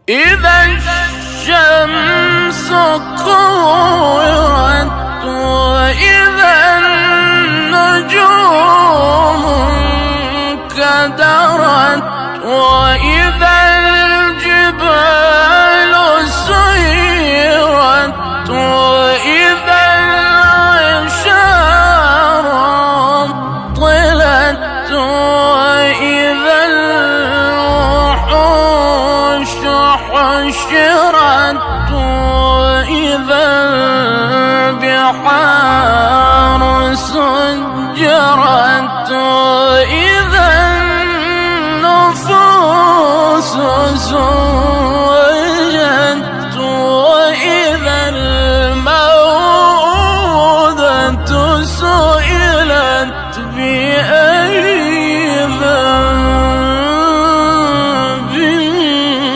إذا الشمس كورت وإذا النجوم انكدرت وإذا الجبال سيرت وإذا العشار عطلت وإذا الوحوش حشرت وإذا البحار سجرت وإذا النفوس زوجت